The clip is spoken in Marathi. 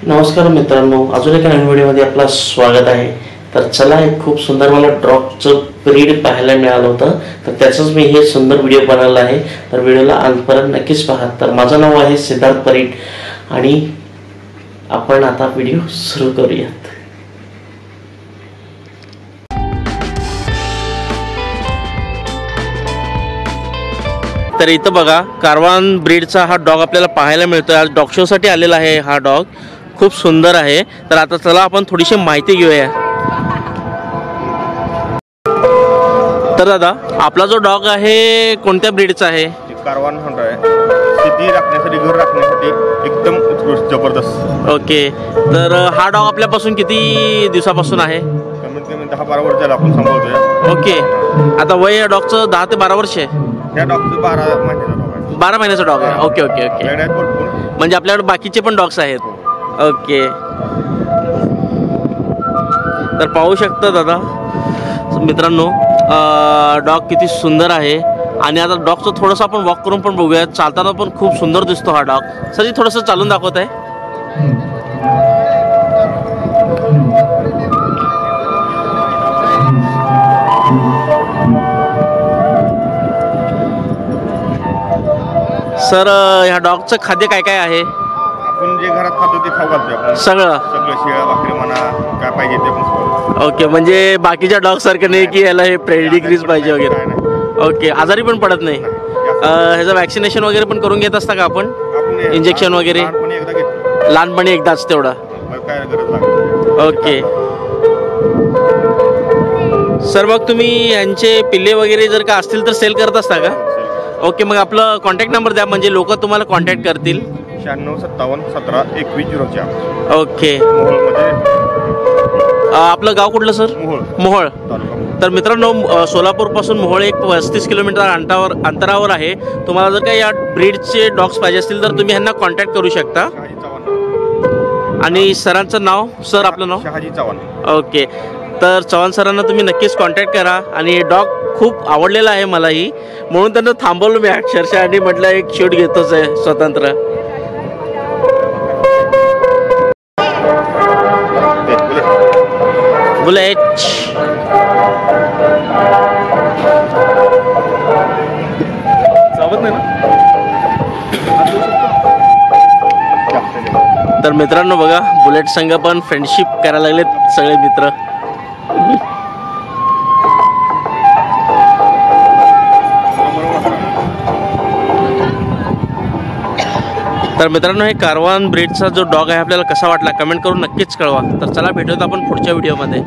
नमस्कार मित्रांनो, अजून एका नवीन व्हिडिओमध्ये आपलं स्वागत आहे। तर चला, एक खूप सुंदर मला डॉगचं ब्रीड पाहायला मिळालं होतं, तर त्याचंच मी हे सुंदर व्हिडिओ बनवला आहे। तर व्हिडिओला अंतपर्यंत नक्कीच पहा। तर माझं नाव आहे सिद्धार्थ परीट आणि आपण आता व्हिडिओ सुरू करूयात। तर इथं बघा, कारवान ब्रीडचा हा डॉग आपल्याला पाहायला मिळतोय। आज डॉग शो साठी आलेला आहे हा डॉग, खूप सुंदर आहे। तर आता चला आपण थोडीशी माहिती घेऊया। तर दादा, आपला जो डॉग आहे कोणत्या ब्रीडचा आहे? कारवान हंटर आहे। सिटी राखण्यासाठी, घर राखण्यासाठी एकदम उत्कृष्ट, जबरदस्त। ओके, तर हा डॉग आपल्यापासून किती दिवसापासून आहे? कमीत कमी 10-12 वर्ष झालं आपण सांभाळतोय। ओके, आता वय या डॉगचं 10 ते 12 वर्ष आहे? या डॉगचं 12 महिन्याचा डॉग आहे। 12 महिन्याचा डॉग आहे। ओके ओके ओके, म्हणजे आपल्याकडे बाकीचे पण डॉग्स आहेत? ओके, तर पाहू शकता दादा मित्रांनो, डॉग किती सुंदर आहे। आणि आता डॉगचं थोडंसं आपण वॉक करून पण बघूया। चालताना पण खूप सुंदर दिसतो हा डॉग। सर, थोडंसं चालून दाखवत आहे। सर, ह्या डॉगचं खाद्य काय काय आहे? आपण जे घरात खातो ते खाऊ घालतोय आपण। सगळं शिळा भाकरी म्हणा, काय पाहिजे ते आपण। ओके, म्हणजे बाकीच्या डॉग सारखं नाही की याला हे पेडिग्रीज पाहिजे वगैरे? ओके, आजारी पण पडत नाही? ह्याचं वॅक्सिनेशन वगैरे पण करून घेत असता का आपण? इंजेक्शन वगैरे लहानपणी एकदाच तेवढं? ओके सर, मग तुम्ही यांचे पिल्ले वगैरे जर का असतील तर सेल करत असता का? ओके, मग आपलं कॉन्टॅक्ट नंबर द्या, म्हणजे लोक तुम्हाला कॉन्टॅक्ट करतील। 9657172104। ओके, आपलं गाव कुठलं सर? मोहोळ। तर मित्रांनो, सोलापूरपासून मोहोळ एक 35 किलोमीटर अंतरावर आहे। तुम्हाला जर का या ब्रीडचे डॉग्स पाहिजे असतील तर तुम्ही ह्यांना कॉन्टॅक्ट करू शकता। आणि सरांचं नाव? सर, आपलं नाव? शहाजी चव्हाण। ओके, तर चव्हाण सरांना तुम्ही नक्कीच कॉन्टॅक्ट करा। आणि डॉग खूप आवडलेला आहे मलाही, म्हणून त्यांना थांबवलं मी अक्षरशः आणि म्हटलं एक शूट घेतोच आहे स्वतंत्र। बुलेट तर मित्रांनो बघा, बुलेट संघ पण फ्रेंडशिप करायला लागलेत सगळे मित्र। तर मित्रांनो, हे कारवान ब्रीडचा जो डॉग आहे आपल्याला कसा वाटला कमेंट करून नक्कीच कळवा। तर चला, भेटूयात आपण पुढच्या व्हिडिओमध्ये।